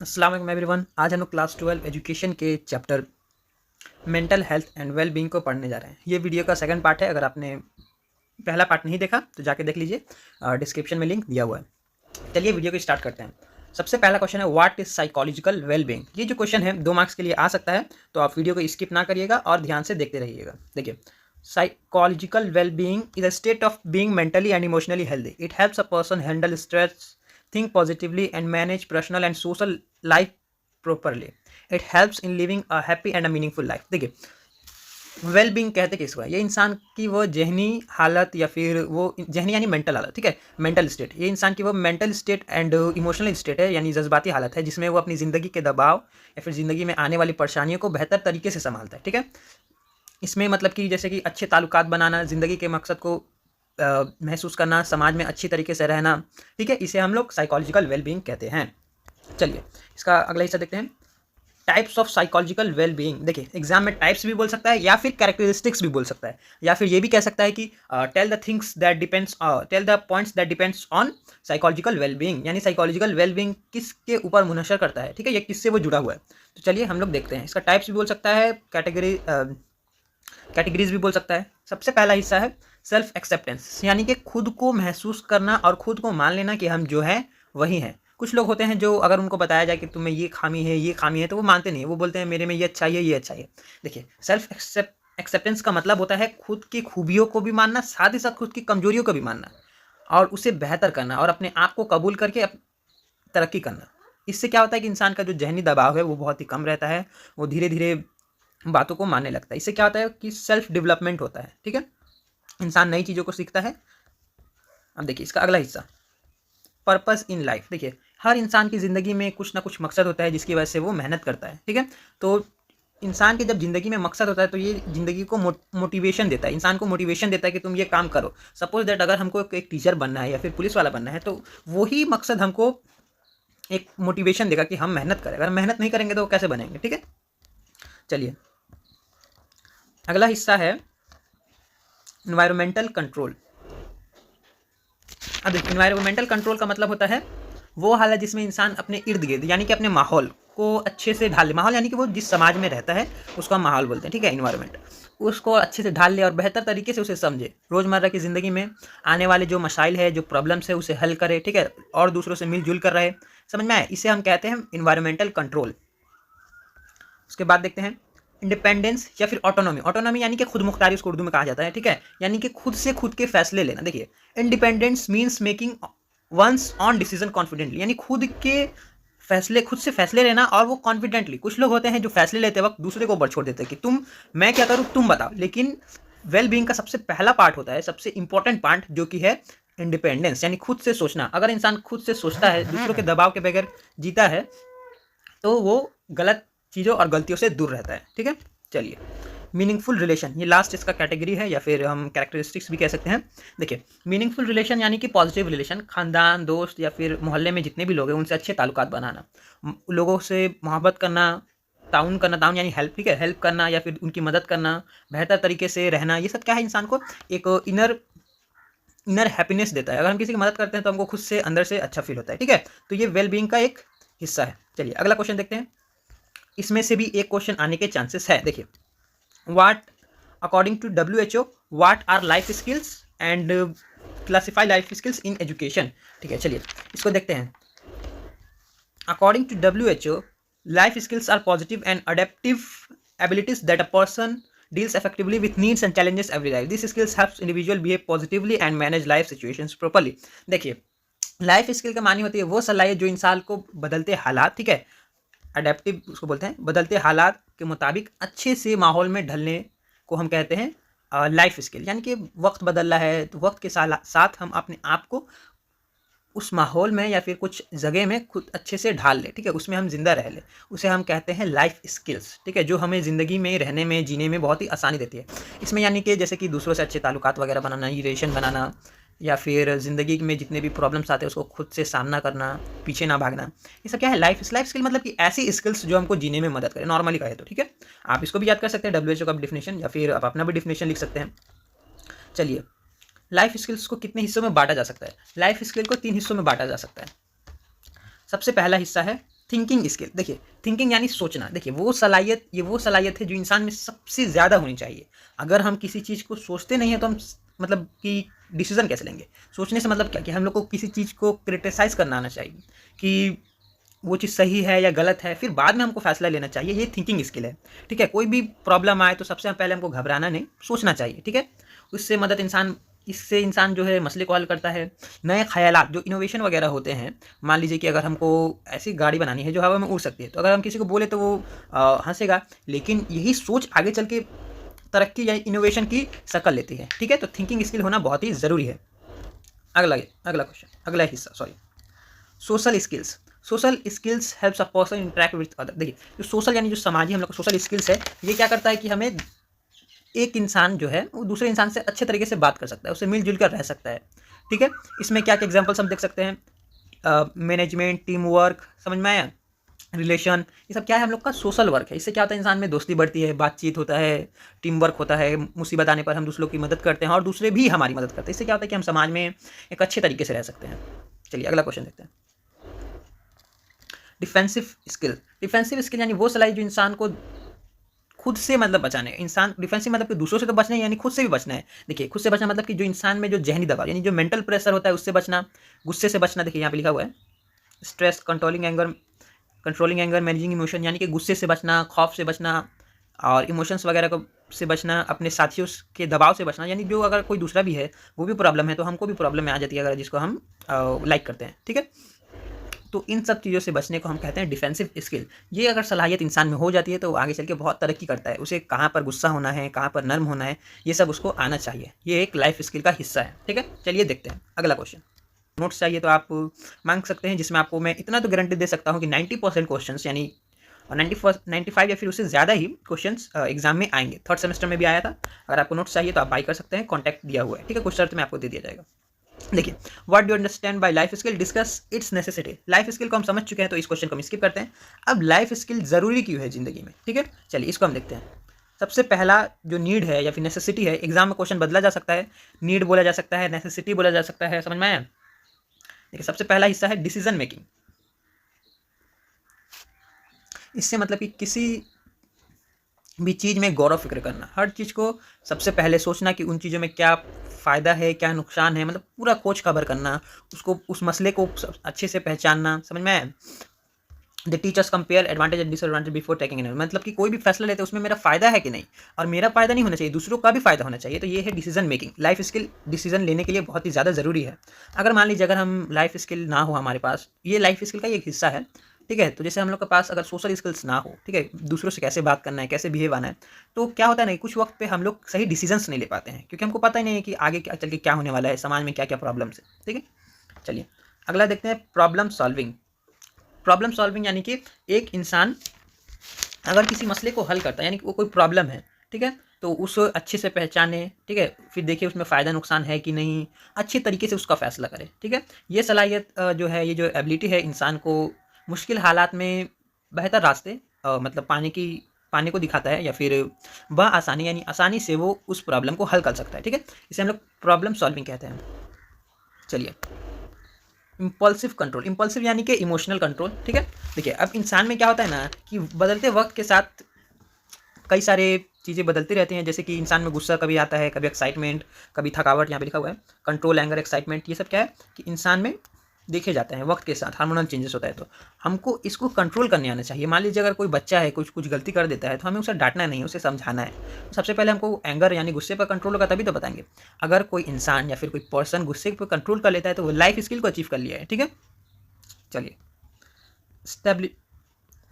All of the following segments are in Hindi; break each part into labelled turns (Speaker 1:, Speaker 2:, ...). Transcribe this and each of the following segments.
Speaker 1: अस्सलाम वालेकुम एवरीवन। आज हम लोग क्लास 12 एजुकेशन के chapter mental health and well being को पढ़ने जा रहे हैं। ये वीडियो का सेकंड पार्ट है। अगर आपने पहला पार्ट नहीं देखा तो जाके देख लीजिए, डिस्क्रिप्शन में लिंक दिया हुआ है। चलिए वीडियो को स्टार्ट करते हैं। सबसे पहला क्वेश्चन है what is psychological well being. ये जो क्वेश्चन है 2 मार्क्स के लिए आ सकता है, तो आप वीडियो को स्किप ना करिएगा और ध्यान से देखते रहिएगा। देखिए, psychological well being is a state of being mentally and emotionally healthy. It helps a person handle stress, think positively and manage personal and social life properly. It helps in living a happy and a meaningful life. देखिए, वेल बींग कहते किसको है? ये इंसान की वो जहनी हालत या फिर वो जहनी यानी मेंटल हालत, ठीक है, मेंटल स्टेट। ये इंसान की वो mental state and emotional state है, यानी जज्बाती हालत है, जिसमें वो अपनी ज़िंदगी के दबाव या फिर ज़िंदगी में आने वाली परेशानियों को बेहतर तरीके से संभालता है। ठीक है, इसमें मतलब कि जैसे कि अच्छे ताल्लुकात बनाना, ज़िंदगी के मकसद को महसूस करना, समाज में अच्छी तरीके से रहना, ठीक है, इसे हम लोग साइकोलॉजिकल वेलबींग कहते हैं। चलिए इसका अगला हिस्सा देखते हैं, टाइप्स ऑफ साइकोलॉजिकल वेलबींग। देखिए, एग्जाम में टाइप्स भी बोल सकता है या फिर कैरेक्टरिस्टिक्स भी बोल सकता है, या फिर ये भी कह सकता है कि tell the points that depends on psychological wellbeing, यानी साइकोलॉजिकल वेलबींग किसके ऊपर मुनहसर करता है, ठीक है, ये किससे वो जुड़ा हुआ है। तो चलिए हम लोग देखते हैं। इसका टाइप्स भी बोल सकता है, कैटेगरीज भी बोल सकता है। सबसे पहला हिस्सा है सेल्फ एक्सेप्टेंस, यानी कि खुद को महसूस करना और खुद को मान लेना कि हम जो है वही हैं। कुछ लोग होते हैं जो अगर उनको बताया जाए कि तुम्हें ये खामी है, ये खामी है, तो वो मानते नहीं है, वो बोलते हैं मेरे में ये अच्छा है, ये अच्छा है। देखिए, सेल्फ एक्सेप्टेंस का मतलब होता है खुद की खूबियों को भी मानना, साथ ही साथ खुद की कमजोरियों को भी मानना और उसे बेहतर करना और अपने आप को कबूल करके तरक्की करना। इससे क्या होता है कि इंसान का जो जहनी दबाव है वो बहुत ही कम रहता है, वो धीरे धीरे बातों को मानने लगता है। इससे क्या होता है कि सेल्फ डेवलपमेंट होता है। ठीक है, इंसान नई चीज़ों को सीखता है। अब देखिए इसका अगला हिस्सा, पर्पस इन लाइफ। देखिए, हर इंसान की ज़िंदगी में कुछ ना कुछ मकसद होता है जिसकी वजह से वो मेहनत करता है। ठीक है, तो इंसान के जब ज़िंदगी में मकसद होता है तो ये ज़िंदगी को मोटिवेशन देता है, इंसान को मोटिवेशन देता है कि तुम ये काम करो। सपोज दैट अगर हमको एक टीचर बनना है या फिर पुलिस वाला बनना है, तो वही मकसद हमको एक मोटिवेशन देगा कि हम मेहनत करें। अगर मेहनत नहीं करेंगे तो कैसे बनेंगे। ठीक है, चलिए अगला हिस्सा है इन्वायरमेंटल कंट्रोल। अब देखिए, इन्वायरमेंटल कंट्रोल का मतलब होता है वो हालत जिसमें इंसान अपने इर्द गिर्द यानी कि अपने माहौल को अच्छे से ढाल ले। माहौल यानी कि वो जिस समाज में रहता है उसको हम माहौल बोलते हैं। ठीक है, इन्वायरमेंट, उसको अच्छे से ढाल ले और बेहतर तरीके से उसे समझे। रोज़मर्रा की ज़िंदगी में आने वाले जो मसाइल है, जो प्रॉब्लम्स है, उसे हल करे। ठीक है, और दूसरों से मिलजुल कर रहे। समझ में आए? इसे हम कहते हैं इन्वायरमेंटल कंट्रोल। उसके बाद देखते हैं इंडिपेंडेंस या फिर ऑटोनॉमी। ऑटोनॉमी यानी कि खुद मुख्तारी, उसको उर्दू में कहा जाता है। ठीक है, यानी कि खुद से खुद के फैसले लेना। देखिए, independence means making one's own decision confidently, यानी खुद के फैसले, खुद से फैसले लेना और वो कॉन्फिडेंटली। कुछ लोग होते हैं जो फैसले लेते वक्त दूसरे को ऊपर छोड़ देते हैं कि तुम, मैं क्या करूँ, तुम बताओ। लेकिन वेल बीइंग का सबसे पहला पार्ट होता है, सबसे इंपॉर्टेंट पार्ट, जो कि है इंडिपेंडेंस, यानी खुद से सोचना। अगर इंसान खुद से सोचता है, दूसरों के दबाव के बगैर जीता है, तो वो गलत चीज़ों और गलतियों से दूर रहता है। ठीक है, चलिए मीनिंगफुल रिलेशन, ये लास्ट इसका कैटेगरी है या फिर हम कैरेक्टरिस्टिक्स भी कह सकते हैं। देखिए, मीनिंगफुल रिलेशन यानी कि पॉजिटिव रिलेशन, खानदान, दोस्त या फिर मोहल्ले में जितने भी लोग हैं उनसे अच्छे ताल्लुकात बनाना, लोगों से मोहब्बत करना, ताउन करना, ताउन यानी हेल्प। ठीक है, हेल्प करना या फिर उनकी मदद करना, बेहतर तरीके से रहना, ये सब क्या है, इंसान को एक इनर हैप्पीनेस देता है। अगर हम किसी की मदद करते हैं तो हमको खुद से अंदर से अच्छा फील होता है। ठीक है, तो ये वेल बीइंग का एक हिस्सा है। चलिए अगला क्वेश्चन देखते हैं, इसमें से भी एक क्वेश्चन आने के चांसेस है। देखिए, what according to WHO what are life skills and classify life skills in education. ठीक है, चलिए इसको देखते हैं। According to WHO, life skills are positive and adaptive abilities that a person deals effectively with needs and challenges every life. These skills helps individual behave positively and manage life situations properly. देखिए, लाइफ स्किल का मानी होती है वो सलाहियत जो इंसान को बदलते हालात, ठीक है, अडेप्टिव उसको बोलते हैं, बदलते हालात के मुताबिक अच्छे से माहौल में ढलने को हम कहते हैं लाइफ स्किल। यानी कि वक्त बदल रहा है तो वक्त के साथ हम अपने आप को उस माहौल में या फिर कुछ जगह में खुद अच्छे से ढाल ले। ठीक है, उसमें हम जिंदा रह ले, उसे हम कहते हैं लाइफ स्किल्स। ठीक है, जो हमें ज़िंदगी में रहने में, जीने में बहुत ही आसानी देती है। इसमें यानी कि जैसे कि दूसरों से अच्छे ताल्लुकात वगैरह बनाना, रिलेशन बनाना, या फिर ज़िंदगी में जितने भी प्रॉब्लम्स आते हैं उसको खुद से सामना करना, पीछे ना भागना, ये सब क्या है, लाइफ स्किल। मतलब कि ऐसी स्किल्स जो हमको जीने में मदद करें, नॉर्मली कहे तो। ठीक है, आप इसको भी याद कर सकते हैं, WHO का डिफिनेशन, या फिर आप अपना भी डिफिनेशन लिख सकते हैं। चलिए, लाइफ स्किल्स को कितने हिस्सों में बांटा जा सकता है? लाइफ स्किल को 3 हिस्सों में बांटा जा सकता है। सबसे पहला हिस्सा है थिंकिंग स्किल, देखिए थिंकिंग यानी सोचना, देखिए वो सलाहियत है जो इंसान में सबसे ज़्यादा होनी चाहिए। अगर हम किसी चीज़ को सोचते नहीं हैं तो हम मतलब कि डिसीजन कैसे लेंगे। सोचने से मतलब क्या कि हम लोग को किसी चीज़ को क्रिटिसाइज़ करना आना चाहिए कि वो चीज़ सही है या गलत है, फिर बाद में हमको फैसला लेना चाहिए। ये थिंकिंग स्किल है, ठीक है। कोई भी प्रॉब्लम आए तो सबसे पहले हमको घबराना नहीं, सोचना चाहिए, ठीक है। उससे मदद इंसान इससे इंसान जो है मसले को हल करता है। नए ख़यालात जो इनोवेशन वगैरह होते हैं, मान लीजिए कि अगर हमको ऐसी गाड़ी बनानी है जो हवा में उड़ सकती है, तो अगर हम किसी को बोले तो वो हंसेगा, लेकिन यही सोच आगे चल के तरक्की या इनोवेशन की शक्ल लेती है, ठीक है। तो थिंकिंग स्किल होना बहुत ही ज़रूरी है। अगला अगला क्वेश्चन, अगला हिस्सा, sorry, social skills. Social skills helps a person interact with other. देखिए जो सोशल यानी जो समाजी हम लोग का सोशल स्किल्स है, ये क्या करता है कि हमें एक इंसान जो है वो दूसरे इंसान से अच्छे तरीके से बात कर सकता है, उससे मिलजुल कर रह सकता है, ठीक है। इसमें क्या क्या एग्जाम्पल्स हम देख सकते हैं, मैनेजमेंट, टीम वर्क, समझ में आया, रिलेशन, ये सब क्या है हम लोग का सोशल वर्क है। इससे क्या होता है इंसान में दोस्ती बढ़ती है, बातचीत होता है, टीम वर्क होता है, मुसीबत आने पर हम दूसरों की मदद करते हैं और दूसरे भी हमारी मदद करते हैं। इससे क्या होता है कि हम समाज में एक अच्छे तरीके से रह सकते हैं। चलिए अगला क्वेश्चन देखते हैं। Defensive skill. डिफेंसिव स्किल यानी वो सलाह जो इंसान को खुद से मतलब बचाने, इंसान डिफेंसिव मतलब कि दूसरों से तो बचना है, यानी खुद से भी बचना है। देखिए खुद से बचना मतलब कि जो इंसान में जो जहनी दबाव यानी जो मेंटल प्रेशर होता है उससे बचना, गुस्से से बचना। देखिए यहाँ पे लिखा हुआ है stress, controlling anger, managing emotion, यानी कि गुस्से से बचना, खौफ से बचना और इमोशंस वगैरह को से बचना, अपने साथियों के दबाव से बचना। यानी जो अगर कोई दूसरा भी है वो भी प्रॉब्लम है तो हमको भी प्रॉब्लम में आ जाती है अगर जिसको हम लाइक करते हैं, ठीक है। तो इन सब चीज़ों से बचने को हम कहते हैं डिफेंसिव स्किल। ये अगर सलाहियत इंसान में हो जाती है तो आगे चल के बहुत तरक्की करता है। उसे कहाँ पर गुस्सा होना है, कहाँ पर नर्म होना है, ये सब उसको आना चाहिए। ये एक लाइफ स्किल का हिस्सा है, ठीक है। चलिए देखते हैं अगला क्वेश्चन। नोट्स चाहिए तो आप मांग सकते हैं, जिसमें आपको मैं इतना तो गारंटी दे सकता हूँ कि 90% क्वेश्चन यानी 95 या फिर उससे ज़्यादा ही क्वेश्चन एग्जाम में आएंगे। थर्ड सेमेस्टर में भी आया था। अगर आपको नोट्स चाहिए तो आप बाई कर सकते हैं, कॉन्टैक्ट दिया हुआ है, ठीक है। कुछ शर्त में आपको दे दिया जाएगा। देखिए what do understand by life skill, discuss it's necessity. Life skill को हम समझ चुके हैं तो इस क्वेश्चन को हम स्किप करते हैं। अब लाइफ स्किल ज़रूरी क्यों है ज़िंदगी में, ठीक है। चलिए इसको हम देखते हैं। सबसे पहला जो नीड है या फिर नेसेसिटी है, एग्जाम में क्वेश्चन बदला जा सकता है, नीड बोला जा सकता है, नेसेसिटी बोला जा सकता है, समझ में आया। देखिए सबसे पहला हिस्सा है डिसीजन मेकिंग। इससे मतलब कि किसी भी चीज़ में गौर फिक्र करना, हर चीज़ को सबसे पहले सोचना कि उन चीज़ों में क्या फ़ायदा है, क्या नुकसान है, मतलब पूरा खोज खबर करना, उसको उस मसले को अच्छे से पहचानना, समझ में आया। The teachers compare advantage and disadvantage before taking an, मतलब कि कोई भी फैसला लेते हैं उसमें मेरा फ़ायदा है कि नहीं, और मेरा फ़ायदा नहीं होना चाहिए, दूसरों का भी फ़ायदा होना चाहिए। तो ये है decision making. Life skill decision लेने के लिए बहुत ही ज़्यादा ज़रूरी है। अगर मान लीजिए अगर हम लाइफ स्किल ना हो हमारे पास, ये लाइफ स्किल का एक हिस्सा है, ठीक है। तो जैसे हम लोग के पास अगर सोशल स्किल्स ना हो, ठीक है, दूसरों से कैसे बात करना है, कैसे बिहेव आना है, तो क्या होता है ना कुछ वक्त पे हम लोग सही डिसीजंस नहीं ले पाते हैं, क्योंकि हमको पता ही नहीं है कि आगे क्या चल के क्या होने वाला है, समाज में क्या क्या प्रॉब्लम्स है, ठीक है। चलिए अगला देखते हैं प्रॉब्लम सॉल्विंग। प्रॉब्लम सॉल्विंग यानी कि एक इंसान अगर किसी मसले को हल करता है, यानी कि वो कोई प्रॉब्लम है, ठीक है, तो उसे अच्छे से पहचाने, ठीक है, फिर देखिए उसमें फ़ायदा नुकसान है कि नहीं, अच्छे तरीके से उसका फैसला करे, ठीक है। ये सलाहियत जो है, ये जो एबिलिटी है इंसान को मुश्किल हालात में बेहतर रास्ते मतलब पाने को दिखाता है, या फिर वह आसानी यानी आसानी से वो उस प्रॉब्लम को हल कर सकता है, ठीक है। इसे हम लोग प्रॉब्लम सॉल्विंग कहते हैं। चलिए इम्पल्सिव कंट्रोल, इम्पल्सिव यानी कि इमोशनल कंट्रोल, ठीक है। देखिए अब इंसान में क्या होता है ना कि बदलते वक्त के साथ कई सारे चीज़ें बदलती रहती हैं, जैसे कि इंसान में गुस्सा कभी आता है, कभी एक्साइटमेंट, कभी थकावट, यहाँ पे लिखा हुआ है कंट्रोल, एंगर, एक्साइटमेंट। ये सब क्या है कि इंसान में देखे जाते हैं वक्त के साथ, हार्मोनल चेंजेस होता है। तो हमको इसको कंट्रोल करने आना चाहिए। मान लीजिए अगर कोई बच्चा है कुछ गलती कर देता है तो हमें उसे डांटना नहीं, उसे समझाना है। तो सबसे पहले हमको एंगर यानी गुस्से पर कंट्रोल होगा तभी तो बताएंगे। अगर कोई इंसान या फिर कोई पर्सन गुस्से पर कंट्रोल कर लेता है तो वो लाइफ स्किल को अचीव कर लिया है, ठीक है। चलिए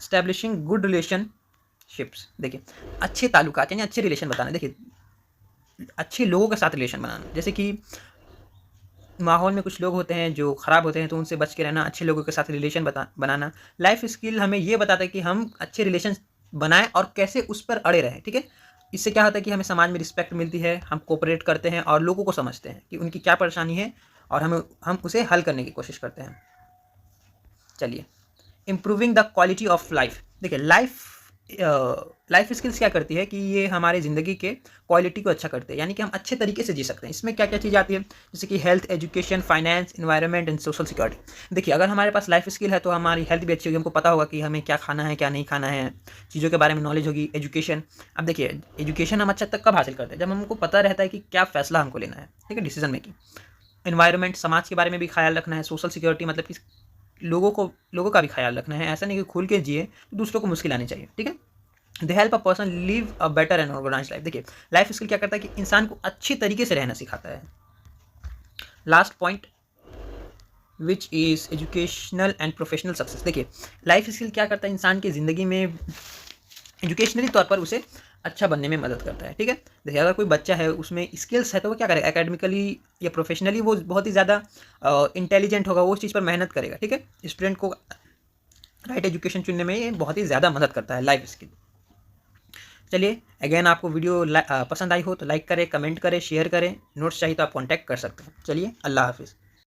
Speaker 1: स्टैब्लिशिंग गुड रिलेशनशिप्स। देखिए अच्छे ताल्लुकात यानी अच्छे रिलेशन बताना। देखिए अच्छे लोगों के साथ रिलेशन बनाना, जैसे कि माहौल में कुछ लोग होते हैं जो ख़राब होते हैं तो उनसे बच के रहना, अच्छे लोगों के साथ रिलेशन बनाना। लाइफ स्किल हमें ये बताता है कि हम अच्छे रिलेशन बनाएं और कैसे उस पर अड़े रहें, ठीक है। इससे क्या होता है कि हमें समाज में रिस्पेक्ट मिलती है, हम कोऑपरेट करते हैं और लोगों को समझते हैं कि उनकी क्या परेशानी है और हम उसे हल करने की कोशिश करते हैं। चलिए improving the quality of life. देखिए लाइफ लाइफ स्किल्स क्या करती है कि ये हमारे ज़िंदगी के क्वालिटी को अच्छा करते हैं, यानी कि हम अच्छे तरीके से जी सकते हैं। इसमें क्या क्या चीज़ आती है, जैसे कि health, education, finance, environment and social security. देखिए, अगर हमारे पास लाइफ स्किल है तो हमारी हेल्थ भी अच्छी होगी, हमको पता होगा कि हमें क्या खाना है क्या नहीं खाना है, चीज़ों के बारे में नॉलेज होगी। एजुकेशन, अब देखिए एजुकेशन हम अच्छा तक कब हासिल करते हैं, जब हमको पता रहता है कि क्या फ़ैसला हमको लेना है, ठीक है, डिसीजन मेकिंग। एनवायरनमेंट, समाज के बारे में भी ख्याल रखना है। सोशल सिक्योरिटी मतलब कि लोगों का भी ख्याल रखना है, ऐसा नहीं कि खुल के जिए तो दूसरों को मुश्किल आनी चाहिए, ठीक है। They help a person live a better and organize life. देखिए, लाइफ स्किल क्या करता है कि इंसान को अच्छी तरीके से रहना सिखाता है। Last point which is educational and professional success. देखिए, लाइफ स्किल क्या करता है, इंसान की ज़िंदगी में एजुकेशनली तौर पर उसे अच्छा बनने में मदद करता है, ठीक है। देखिए, अगर कोई बच्चा है उसमें स्किल्स है तो वो क्या करेगा, एकेडमिकली या प्रोफेशनली वो बहुत ही ज़्यादा इंटेलिजेंट होगा, वो उस चीज़ पर मेहनत करेगा, ठीक है। स्टूडेंट को राइट एजुकेशन चुनने में ये बहुत ही ज़्यादा मदद करता है लाइफ स्किल। चलिए, अगेन आपको वीडियो पसंद आई हो तो लाइक करें, कमेंट करें, शेयर करें। नोट्स चाहिए तो आप कॉन्टैक्ट कर सकते हैं। चलिए, अल्लाह हाफिज़।